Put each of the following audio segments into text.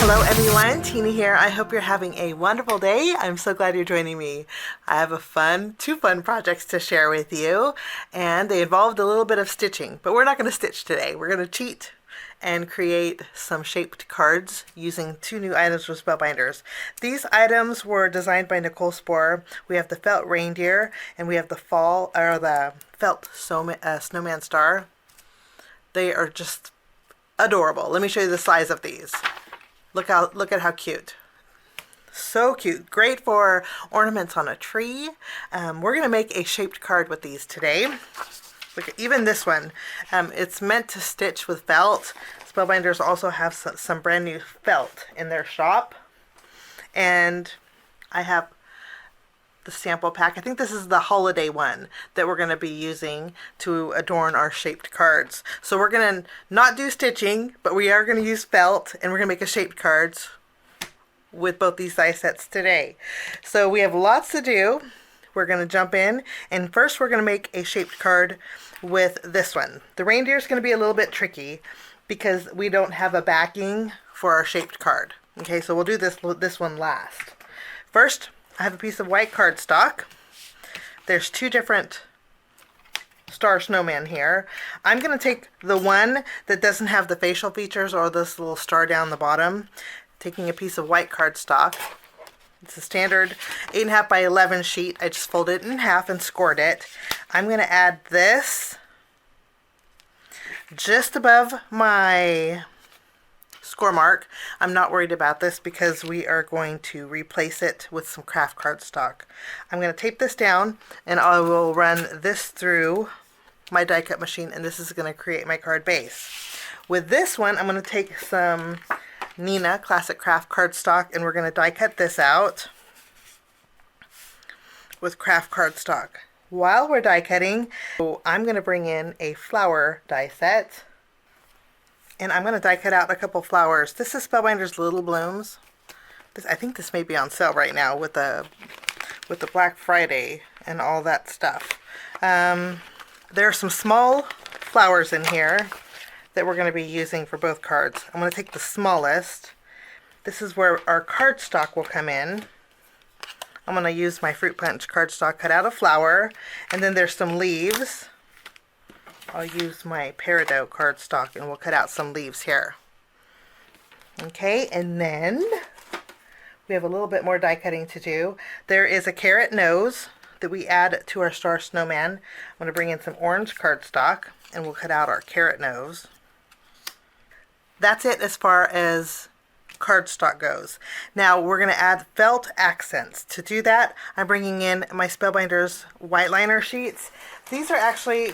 Hello everyone, Tina here. I hope you're having a wonderful day. I'm so glad you're joining me. I have two fun projects to share with you, and they involved a little bit of stitching, but we're not going to stitch today. We're going to cheat and create some shaped cards using two new items from Spellbinders. These items were designed by Nichol Sphor. We have the felt reindeer, and we have the felt snowman star. They are just adorable. Let me show you the size of these. Look at how cute. So cute. Great for ornaments on a tree. We're going to make a shaped card with these today. Look at even this one. It's meant to stitch with felt. Spellbinders also have some brand new felt in their shop. And I have the sample pack. I think this is the holiday one that we're going to be using to adorn our shaped cards. So we're going to not do stitching, but we are going to use felt, and we're going to make a shaped cards with both these die sets today. So we have lots to do. We're going to jump in, and first we're going to make a shaped card with this one. The reindeer is going to be a little bit tricky because we don't have a backing for our shaped card. Okay, so we'll do this one last. First, I have a piece of white cardstock. There's two different star snowman here. I'm going to take the one that doesn't have the facial features or this little star down the bottom. Taking a piece of white cardstock. It's a standard 8.5 by 11 sheet. I just folded it in half and scored it. I'm going to add this just above my score mark. I'm not worried about this because we are going to replace it with some craft cardstock. I'm going to tape this down, and I will run this through my die cut machine, and this is going to create my card base. With this one, I'm going to take some Nina Classic Craft cardstock, and we're going to die cut this out with craft cardstock. While we're die cutting, I'm going to bring in a flower die set. And I'm going to die cut out a couple flowers. This is Spellbinders Little Blooms. I think this may be on sale right now with the Black Friday and all that stuff. There are some small flowers in here that we're going to be using for both cards. I'm going to take the smallest. This is where our cardstock will come in. I'm going to use my Fruit Punch cardstock, cut out a flower, and then there's some leaves. I'll use my peridot cardstock, and we'll cut out some leaves here. Okay, and then we have a little bit more die cutting to do. There is a carrot nose that we add to our star snowman. I'm going to bring in some orange cardstock, and we'll cut out our carrot nose. That's it as far as cardstock goes. Now we're going to add felt accents. To do that, I'm bringing in my Spellbinders white liner sheets. These are actually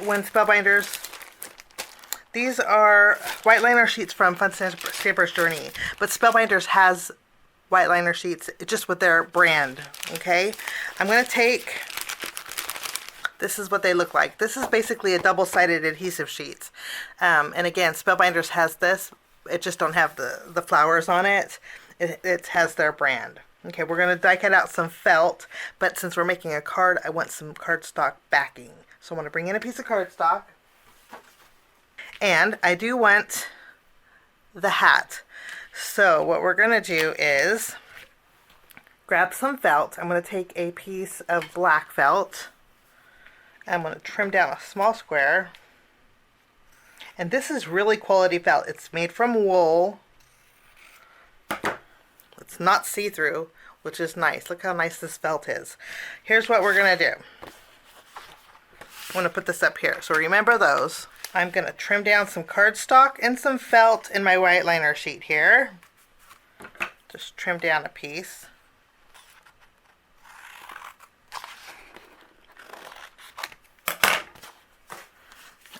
these are white liner sheets from Fun Stamper's Journey, but Spellbinders has white liner sheets just with their brand. Okay, I'm going to take, this is what they look like. This is basically a double-sided adhesive sheets. And again, Spellbinders has this. It just don't have the flowers on it. It has their brand. Okay, we're going to die cut out some felt, but since we're making a card, I want some cardstock backing. So I'm going to bring in a piece of cardstock. And I do want the hat. So what we're going to do is grab some felt. I'm going to take a piece of black felt. I'm going to trim down a small square. And this is really quality felt. It's made from wool. It's not see-through, which is nice. Look how nice this felt is. Here's what we're going to do. I'm going to put this up here. So remember those. I'm going to trim down some cardstock and some felt in my white liner sheet here. Just trim down a piece.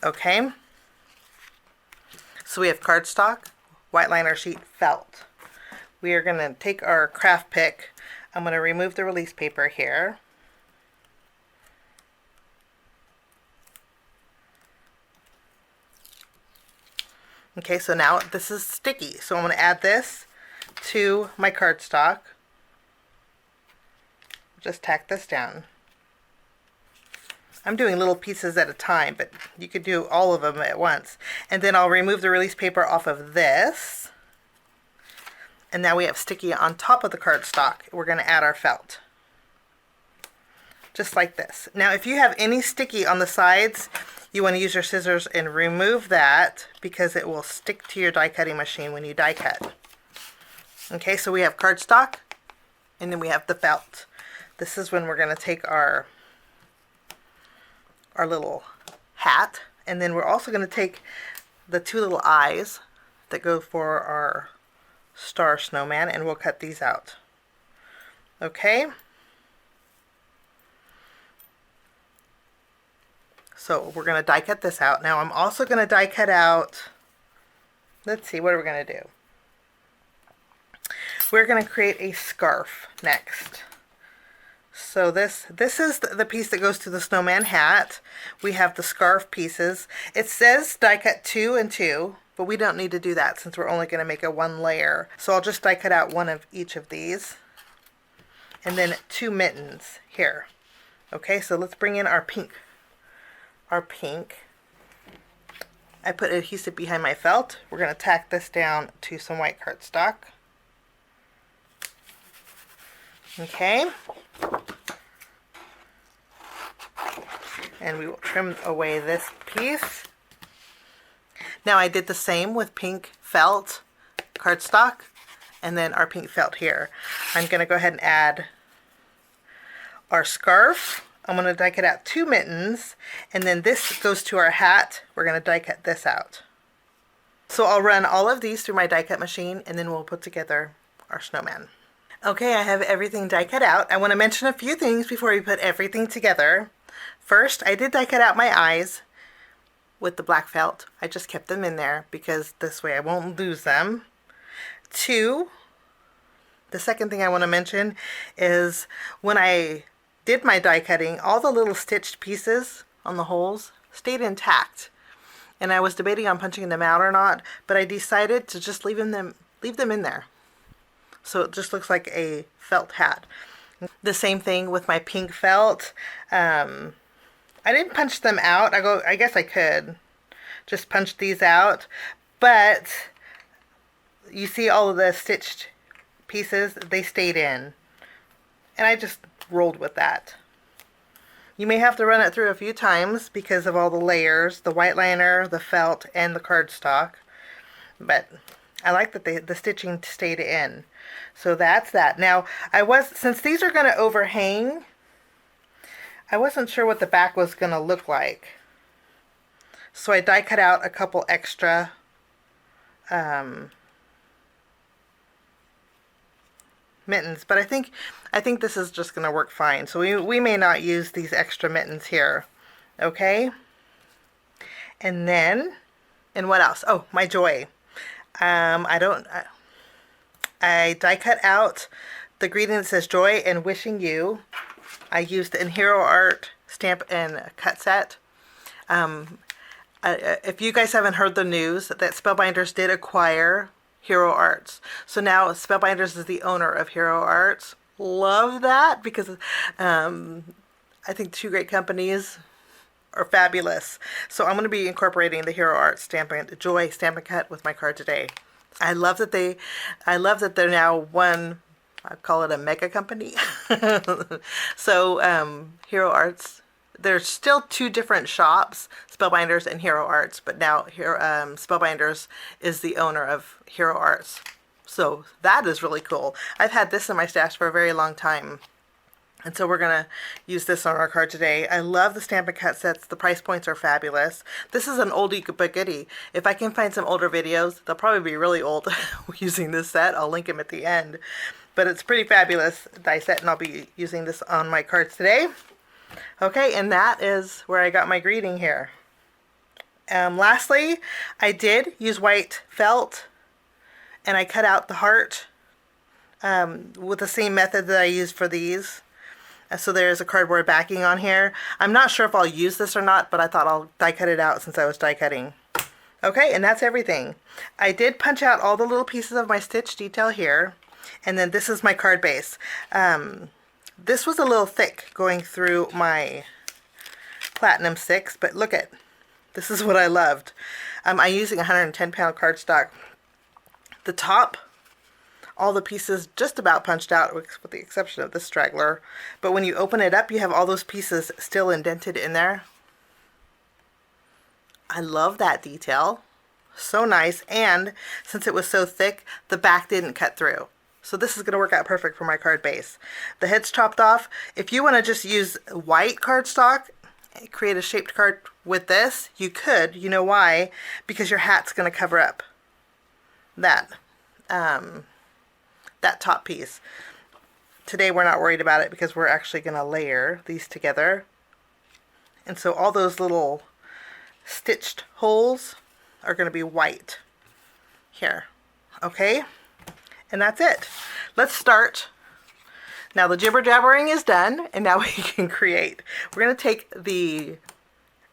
Okay. So we have cardstock, white liner sheet, felt. We are going to take our craft pick. I'm going to remove the release paper here. Okay, so now this is sticky. So I'm going to add this to my cardstock. Just tack this down. I'm doing little pieces at a time, but you could do all of them at once. And then I'll remove the release paper off of this. And now we have sticky on top of the cardstock. We're going to add our felt. Just like this. Now if you have any sticky on the sides, you want to use your scissors and remove that because it will stick to your die cutting machine when you die cut. Okay, so we have cardstock and then we have the felt. This is when we're going to take our little hat, and then we're also going to take the two little eyes that go for our star snowman, and we'll cut these out. Okay? So we're going to die cut this out. Now I'm also going to die cut out, let's see, what are we going to do? We're going to create a scarf next. So this is the piece that goes to the snowman hat. We have the scarf pieces. It says die cut 2 and 2, but we don't need to do that since we're only going to make a 1 layer. So I'll just die cut out one of each of these. And then 2 mittens here. Okay, so let's bring in our pink. Our pink. I put adhesive behind my felt. We're going to tack this down to some white cardstock. Okay. And we will trim away this piece. Now I did the same with pink felt cardstock and then our pink felt here. I'm going to go ahead and add our scarf. I'm going to die cut out 2 mittens, and then this goes to our hat. We're going to die cut this out. So I'll run all of these through my die cut machine, and then we'll put together our snowman. Okay, I have everything die cut out. I want to mention a few things before we put everything together. First, I did die cut out my eyes with the black felt. I just kept them in there because this way I won't lose them. 2, the second thing I want to mention is when I did my die cutting, all the little stitched pieces on the holes stayed intact. And I was debating on punching them out or not, but I decided to just leave them in there. So it just looks like a felt hat. The same thing with my pink felt. I didn't punch them out. I guess I could just punch these out, but you see all of the stitched pieces, they stayed in. And I just rolled with that. You may have to run it through a few times because of all the layers, the white liner, the felt, and the cardstock. But I like that the stitching stayed in. So that's that. Now, since these are going to overhang, I wasn't sure what the back was going to look like. So I die cut out a couple extra mittens, but I think this is just going to work fine. So we may not use these extra mittens here. Okay? And what else? Oh, my joy. I die cut out the greeting that says joy and wishing you. I used in Hero Art stamp and cut set. If you guys haven't heard the news, that Spellbinders did acquire Hero Arts. So now Spellbinders is the owner of Hero Arts. Love that because I think 2 great companies are fabulous. So I'm going to be incorporating the Hero Arts Joy Stamp and Cut with my card today. I love that they're now one, I call it a mega company. So Hero Arts, there's still 2 different shops, Spellbinders and Hero Arts, but now Spellbinders is the owner of Hero Arts. So that is really cool. I've had this in my stash for a very long time. And so we're going to use this on our card today. I love the Stamp and Cut sets. The price points are fabulous. This is an oldie but goodie. If I can find some older videos, they'll probably be really old using this set. I'll link them at the end. But it's pretty fabulous die set, and I'll be using this on my cards today. Okay, and that is where I got my greeting here. Lastly, I did use white felt, and I cut out the heart with the same method that I used for these. So there's a cardboard backing on here. I'm not sure if I'll use this or not, but I thought I'll die cut it out since I was die cutting. Okay, and that's everything. I did punch out all the little pieces of my stitch detail here. And then this is my card base. This was a little thick going through my Platinum 6, but look at, this is what I loved. I'm using 110-pound cardstock. The top, all the pieces just about punched out with the exception of the straggler. But when you open it up, you have all those pieces still indented in there. I love that detail. So nice. And since it was so thick, the back didn't cut through. So this is going to work out perfect for my card base. The head's chopped off. If you want to just use white cardstock, create a shaped card with this, you could. You know why? Because your hat's going to cover up that top piece. Today we're not worried about it because we're actually going to layer these together. And so all those little stitched holes are going to be white here. Okay? And that's it. Let's start. Now the jibber jabbering is done, and now we can create. We're going to take the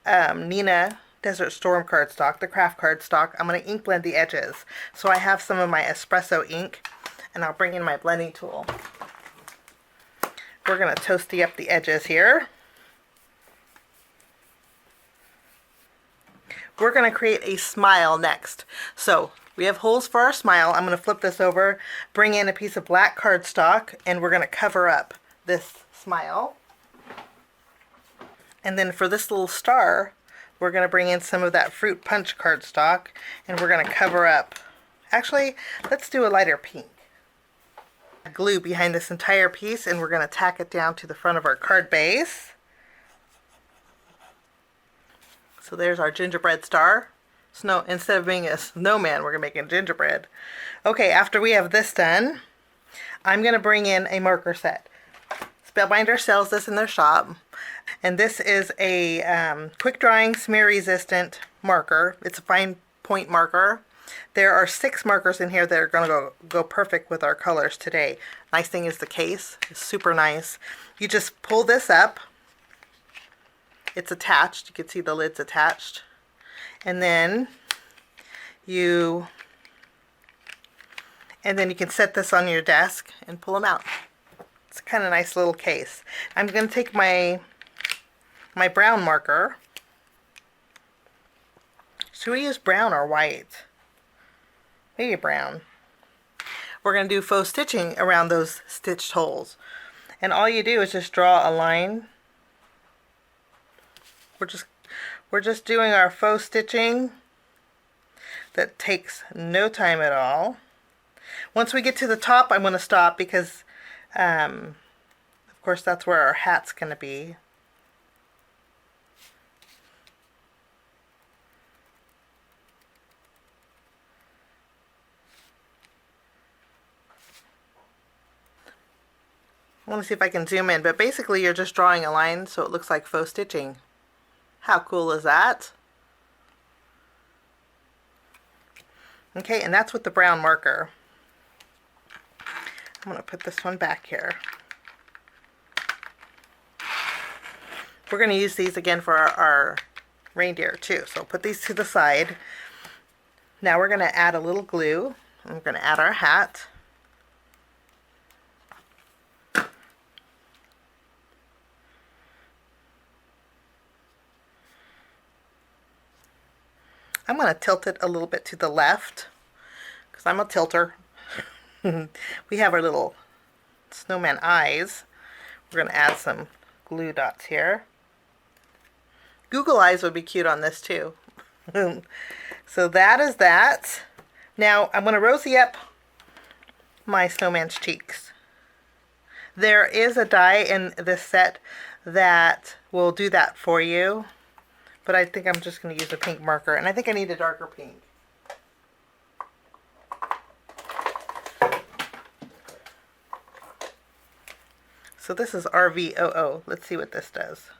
Nina Desert Storm cardstock, the craft cardstock. I'm going to ink blend the edges. So I have some of my espresso ink, and I'll bring in my blending tool. We're going to toasty up the edges here. We're going to create a smile next. So we have holes for our smile. I'm going to flip this over, bring in a piece of black cardstock, and we're going to cover up this smile. And then for this little star, we're going to bring in some of that fruit punch cardstock, and we're going to cover up. Actually, let's do a lighter pink. Glue behind this entire piece, and we're going to tack it down to the front of our card base. So there's our gingerbread star. Instead of being a snowman, we're going to make a gingerbread. Okay, after we have this done, I'm going to bring in a marker set. Spellbinders sells this in their shop. And this is a quick drying, smear resistant marker. It's a fine point marker. There are 6 markers in here that are going to go perfect with our colors today. Nice thing is the case. It's super nice. You just pull this up. It's attached. You can see the lid's attached. And then you can set this on your desk and pull them out. It's a kind of nice little case. I'm going to take my brown marker. Should we use brown or white? Maybe brown. We're going to do faux stitching around those stitched holes. And all you do is just draw a line. We're just doing our faux stitching that takes no time at all. Once we get to the top, I'm going to stop because, of course, that's where our hat's going to be. I want to see if I can zoom in, but basically you're just drawing a line so it looks like faux stitching. How cool is that? Okay, and that's with the brown marker. I'm going to put this one back here. We're going to use these again for our reindeer too. So put these to the side. Now we're going to add a little glue. And we're going to add our hat. I'm going to tilt it a little bit to the left because I'm a tilter. We have our little snowman eyes. We're going to add some glue dots here. Google eyes would be cute on this too. So that is that. Now I'm going to rosy up my snowman's cheeks. There is a die in this set that will do that for you. But I think I'm just going to use a pink marker, and I think I need a darker pink. So this is RVOO. Let's see what this does.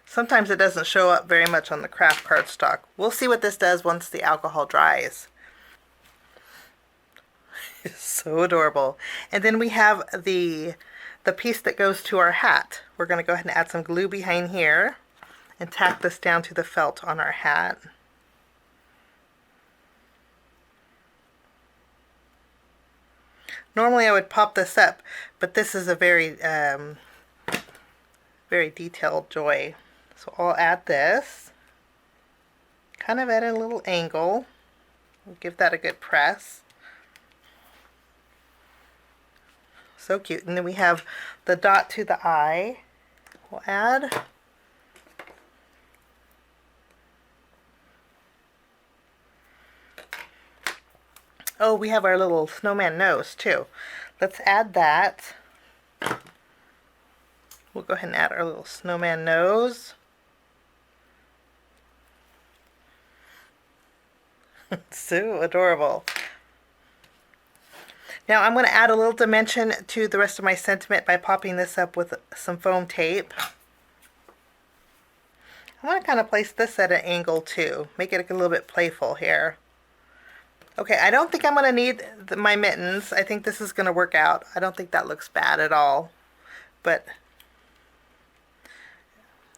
Sometimes it doesn't show up very much on the craft cardstock. We'll see what this does once the alcohol dries. It's so adorable. And then we have the piece that goes to our hat. We're going to go ahead and add some glue behind here and tack this down to the felt on our hat. Normally I would pop this up, but this is a very detailed joy. So I'll add this, kind of at a little angle. Give that a good press. So cute. And then we have the dot to the eye. We'll add. Oh, we have our little snowman nose too. Let's add that. We'll go ahead and add our little snowman nose. So adorable. Now I'm going to add a little dimension to the rest of my sentiment by popping this up with some foam tape. I want to kind of place this at an angle too. Make it a little bit playful here. Okay, I don't think I'm going to need my mittens. I think this is going to work out. I don't think that looks bad at all. But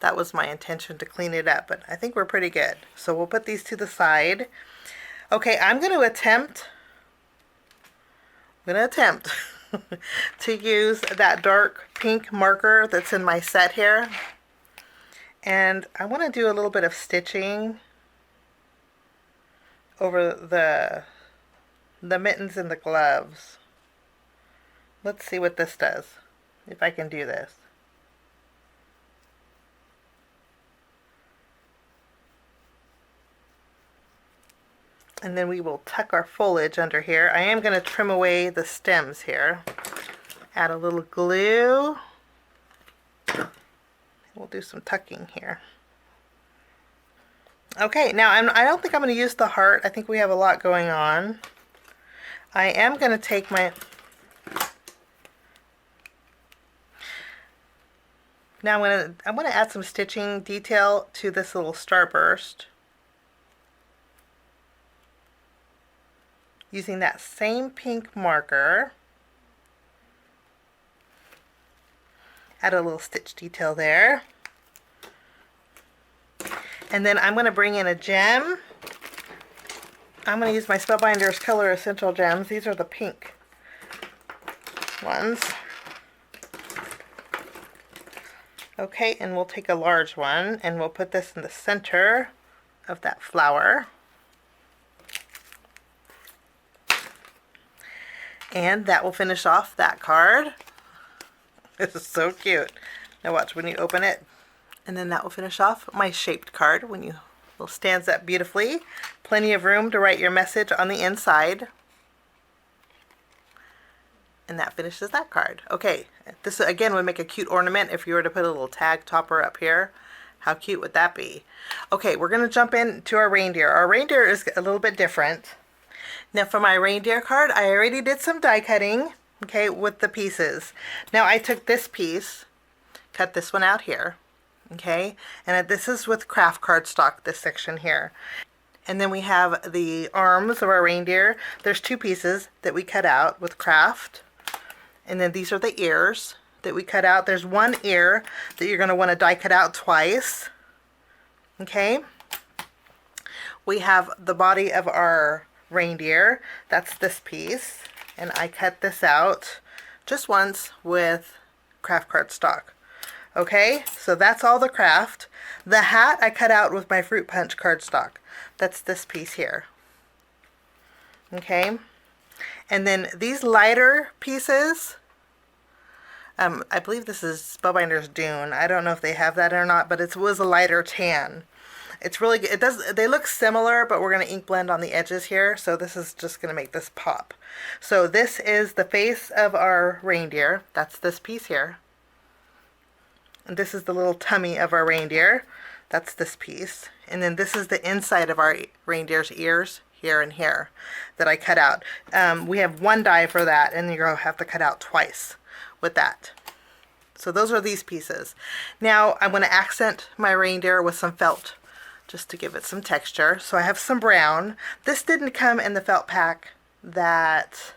that was my intention, to clean it up. But I think we're pretty good. So we'll put these to the side. Okay, I'm going to attempt to use that dark pink marker that's in my set here. And I want to do a little bit of stitching over the mittens and the gloves. Let's see what this does, if I can do this. And then we will tuck our foliage under here. I am going to trim away the stems here. Add a little glue. We'll do some tucking here. Okay, now I don't think I'm going to use the heart. I think we have a lot going on. I am going to take my... Now I'm going to add some stitching detail to this little starburst. Using that same pink marker. Add a little stitch detail there. And then I'm going to bring in a gem. I'm going to use my Spellbinders Color Essential Gems. These are the pink ones. Okay, and we'll take a large one and we'll put this in the center of that flower. And that will finish off that card. This is so cute. Now watch when you open it. And then that will finish off my shaped card when you will stands up beautifully. Plenty of room to write your message on the inside. And that finishes that card. Okay, this again would make a cute ornament if you were to put a little tag topper up here. How cute would that be? Okay, we're going to jump into our reindeer. Our reindeer is a little bit different. Now for my reindeer card, I already did some die cutting, okay, with the pieces. Now I took this piece, cut this one out here, okay, and this is with craft cardstock, this section here. And then we have the arms of our reindeer. There's two pieces that we cut out with craft. And then these are the ears that we cut out. There's one ear that you're going to want to die cut out twice, okay. We have the body of our reindeer. That's this piece, and I cut this out just once with craft cardstock. Okay, so that's all the craft. The hat I cut out with my fruit punch cardstock. That's this piece here. Okay, and then these lighter pieces, I believe this is Spellbinders Dune. I don't know if they have that or not, but it was a lighter tan. It's really good. They look similar, but we're going to ink blend on the edges here. So this is just going to make this pop. So this is the face of our reindeer. That's this piece here. And this is the little tummy of our reindeer. That's this piece. And then this is the inside of our reindeer's ears, here and here, that I cut out. We have one die for that, and you're going to have to cut out twice with that. So those are these pieces. Now I'm going to accent my reindeer with some felt, just to give it some texture. So I have some brown. This didn't come in the felt pack that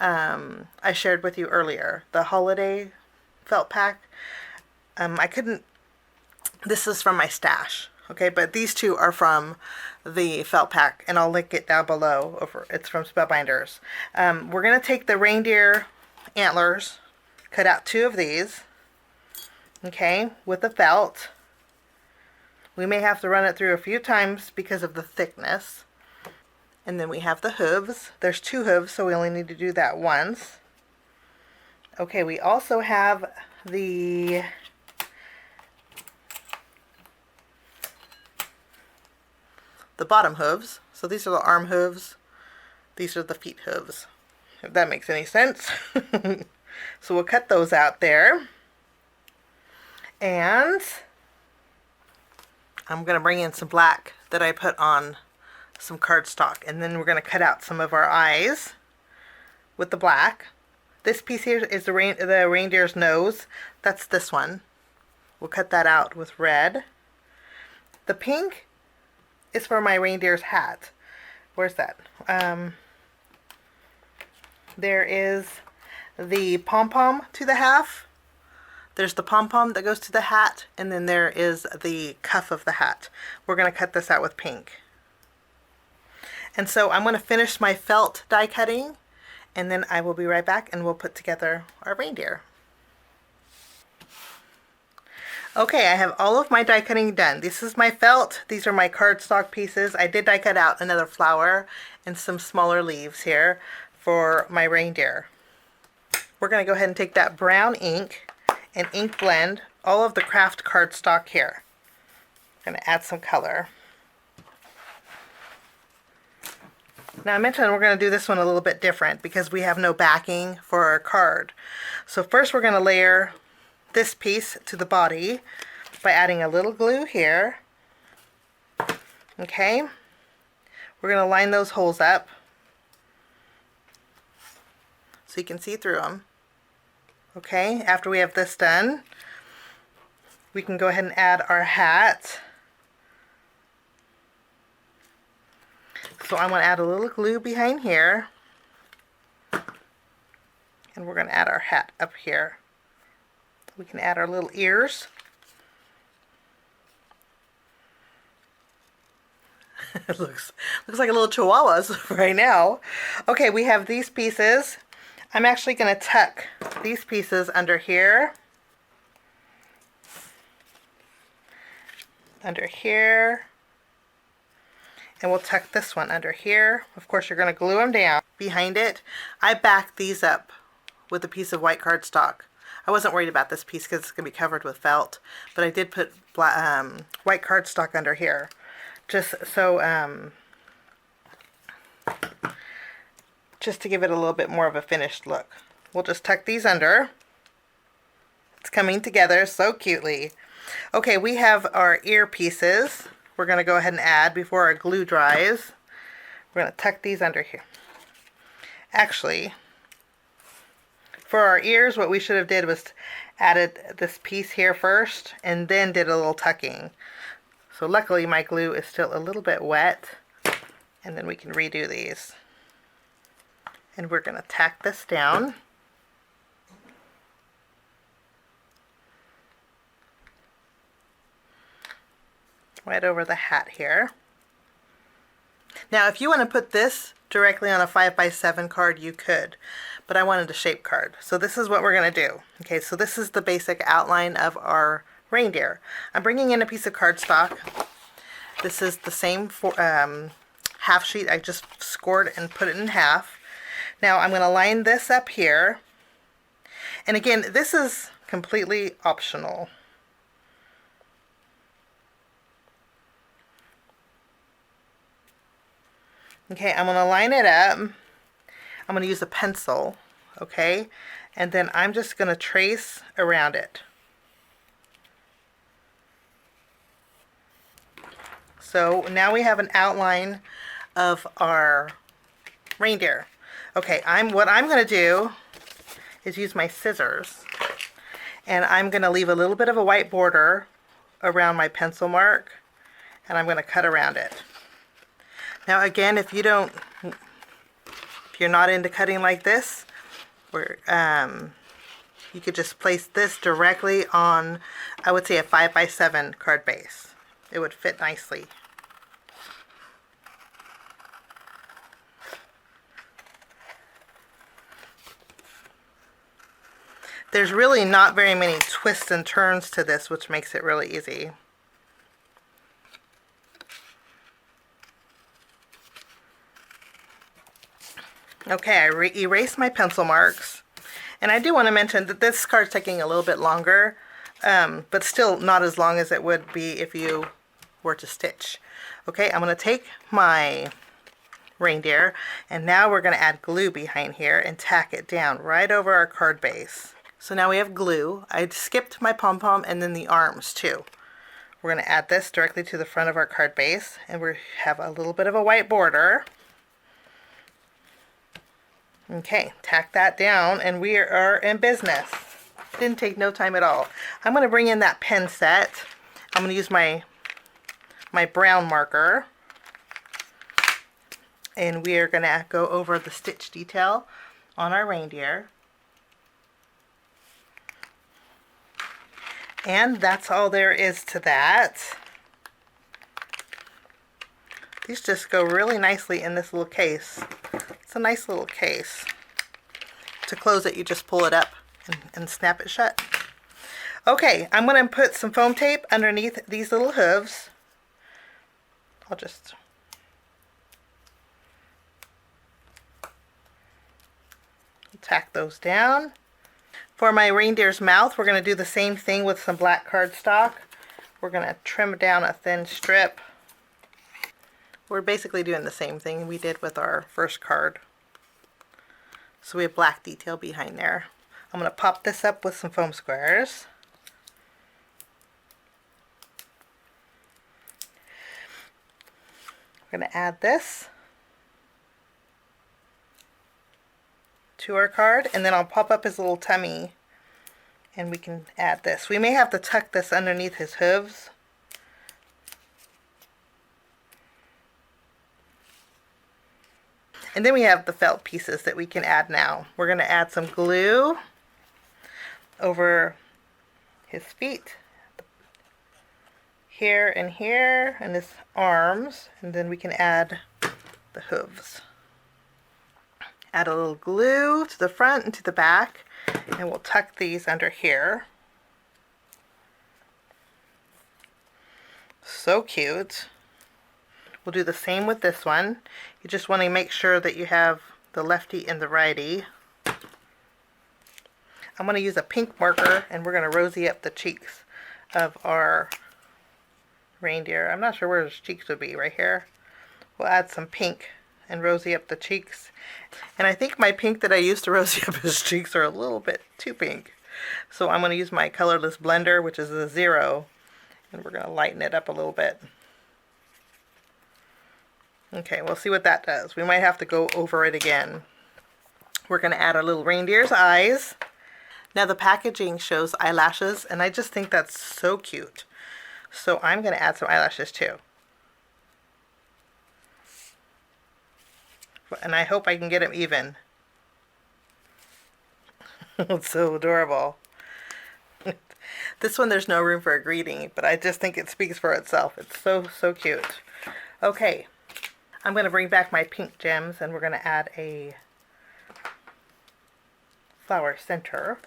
I shared with you earlier, the holiday felt pack. I couldn't, this is from my stash, okay, but these two are from the felt pack, and I'll link it down below. It's from Spellbinders. We're going to take the reindeer antlers, cut out two of these, okay, with the felt. We may have to run it through a few times because of the thickness. And then we have the hooves. There's 2 hooves, so we only need to do that once. Okay, we also have the bottom hooves. So these are the arm hooves. These are the feet hooves, if that makes any sense. So we'll cut those out there. And I'm going to bring in some black that I put on some cardstock. And then we're going to cut out some of our eyes with the black. This piece here is the reindeer's nose. That's this one. We'll cut that out with red. The pink is for my reindeer's hat. Where's that? There is the pom-pom to the half. There's the pom-pom that goes to the hat, and then there is the cuff of the hat. We're going to cut this out with pink. And so I'm going to finish my felt die cutting, and then I will be right back and we'll put together our reindeer. Okay, I have all of my die cutting done. This is my felt. These are my cardstock pieces. I did die cut out another flower and some smaller leaves here for my reindeer. We're going to go ahead and take that brown ink and ink blend all of the craft cardstock here. I'm going to add some color. Now I mentioned we're going to do this one a little bit different because we have no backing for our card. So first we're going to layer this piece to the body by adding a little glue here. Okay, we're going to line those holes up so you can see through them. Okay, after we have this done, we can go ahead and add our hat. So I'm going to add a little glue behind here, and we're going to add our hat up here. We can add our little ears. It looks like a little chihuahuas right now. Okay, we have these pieces. I'm actually going to tuck these pieces under here, and we'll tuck this one under here. Of course, you're going to glue them down behind it. I backed these up with a piece of white cardstock. I wasn't worried about this piece because it's going to be covered with felt, but I did put white cardstock under here, just so just to give it a little bit more of a finished look. We'll just tuck these under. It's coming together so cutely. Okay, we have our ear pieces. We're going to go ahead and add before our glue dries. We're going to tuck these under here. Actually, for our ears, what we should have did was added this piece here first and then did a little tucking. So luckily my glue is still a little bit wet, and then we can redo these. And we're going to tack this down. Right over the hat here. Now if you want to put this directly on a 5x7 card, you could, but I wanted a shape card. So this is what we're going to do. Okay, so this is the basic outline of our reindeer. I'm bringing in a piece of cardstock. This is the same half sheet. I just scored and put it in half. Now I'm going to line this up here. And again, this is completely optional. Okay, I'm going to line it up. I'm going to use a pencil, okay? And then I'm just going to trace around it. So now we have an outline of our reindeer. Okay, what I'm going to do is use my scissors, and I'm going to leave a little bit of a white border around my pencil mark, and I'm going to cut around it. Now again, if you're not into cutting like this, or you could just place this directly on, I would say, a 5x7 card base. It would fit nicely. There's really not very many twists and turns to this, which makes it really easy. Okay, I erased my pencil marks. And I do want to mention that this card's taking a little bit longer, but still not as long as it would be if you were to stitch. Okay, I'm going to take my reindeer, and now we're going to add glue behind here and tack it down right over our card base. So now we have glue. I skipped my pom-pom and then the arms too. We're going to add this directly to the front of our card base, and we have a little bit of a white border. Okay, tack that down and we are in business. Didn't take no time at all. I'm going to bring in that pen set. I'm going to use my brown marker, and we are going to go over the stitch detail on our reindeer. And that's all there is to that. These just go really nicely in this little case. It's a nice little case. To close it, you just pull it up and snap it shut. Okay, I'm going to put some foam tape underneath these little hooves. I'll just tack those down. For my reindeer's mouth, we're going to do the same thing with some black cardstock. We're going to trim down a thin strip. We're basically doing the same thing we did with our first card. So we have black detail behind there. I'm going to pop this up with some foam squares. We're going to add this to our card, and then I'll pop up his little tummy and we can add this. We may have to tuck this underneath his hooves. And then we have the felt pieces that we can add now. We're going to add some glue over his feet, here and his arms, and then we can add the hooves. Add a little glue to the front and to the back, and we'll tuck these under here. So cute. We'll do the same with this one. You just want to make sure that you have the lefty and the righty. I'm going to use a pink marker, and we're going to rosy up the cheeks of our reindeer. I'm not sure where his cheeks would be, right here. We'll add some pink and rosy up the cheeks. And I think my pink that I used to rosy up his cheeks are a little bit too pink. So I'm going to use my colorless blender, which is a 0, and we're going to lighten it up a little bit. Okay, we'll see what that does. We might have to go over it again. We're going to add our little reindeer's eyes. Now the packaging shows eyelashes, and I just think that's so cute. So I'm going to add some eyelashes too. And I hope I can get them even. It's so adorable. This one there's no room for a greeting, but I just think it speaks for itself. It's so, so cute. Okay. I'm going to bring back my pink gems, and we're going to add a flower center.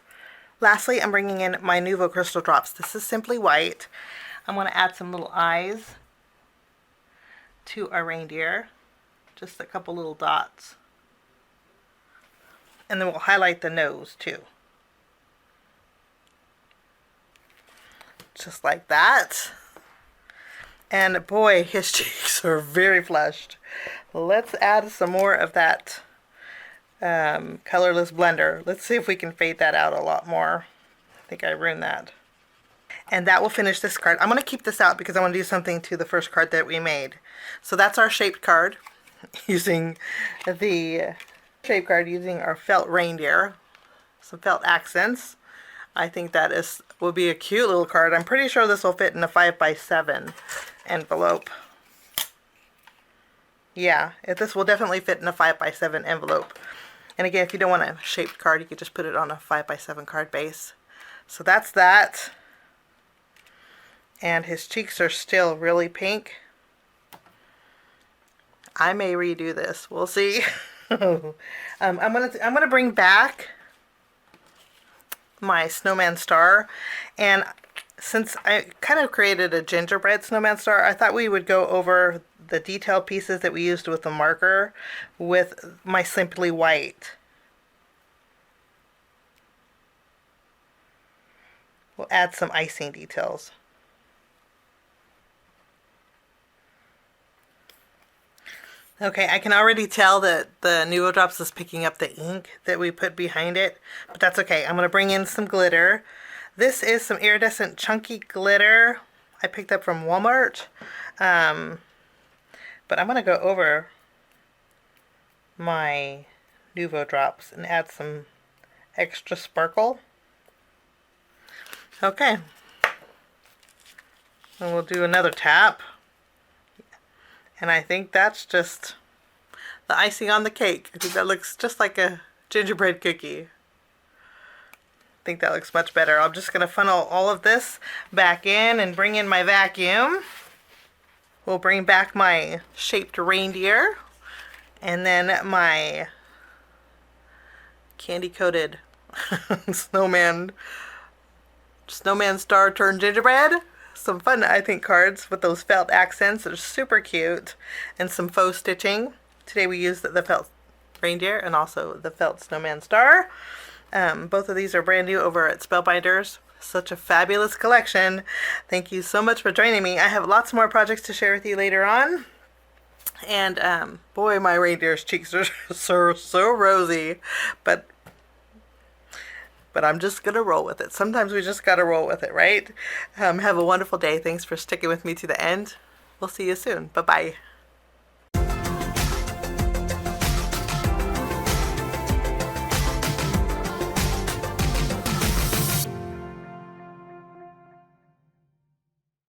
Lastly, I'm bringing in my Nuvo crystal drops. This is simply white. I'm going to add some little eyes to our reindeer. Just a couple little dots. And then we'll highlight the nose too. Just like that. And boy, his cheeks are very flushed. Let's add some more of that colorless blender. Let's see if we can fade that out a lot more. I think I ruined that. And that will finish this card. I'm going to keep this out because I want to do something to the first card that we made. So that's our shaped card using the using our felt reindeer. Some felt accents. I think that will be a cute little card. I'm pretty sure this will fit in a 5x7 envelope. Yeah, this will definitely fit in a 5x7 envelope. And again, if you don't want a shaped card, you could just put it on a 5x7 card base. So that's that. And his cheeks are still really pink. I may redo this. We'll see. I'm gonna bring back my snowman star, and since I kind of created a gingerbread snowman star, I thought we would go over the detail pieces that we used with the marker with my Simply White. We'll add some icing details. Okay, I can already tell that the Nuvo Drops is picking up the ink that we put behind it, but that's okay. I'm going to bring in some glitter. This is some iridescent chunky glitter I picked up from Walmart. But I'm going to go over my Nuvo Drops and add some extra sparkle. Okay. And we'll do another tap. And I think that's just the icing on the cake. I think that looks just like a gingerbread cookie. I think that looks much better. I'm just going to funnel all of this back in and bring in my vacuum. We'll bring back my shaped reindeer. And then my candy-coated snowman star turned gingerbread. Some fun, I think, cards with those felt accents. They're super cute. And some faux stitching. Today we used the felt reindeer and also the felt snowman star. Both of these are brand new over at Spellbinders. Such a fabulous collection. Thank you so much for joining me. I have lots more projects to share with you later on. And boy, my reindeer's cheeks are so rosy. But I'm just going to roll with it. Sometimes we just got to roll with it, right? Have a wonderful day. Thanks for sticking with me to the end. We'll see you soon. Bye-bye.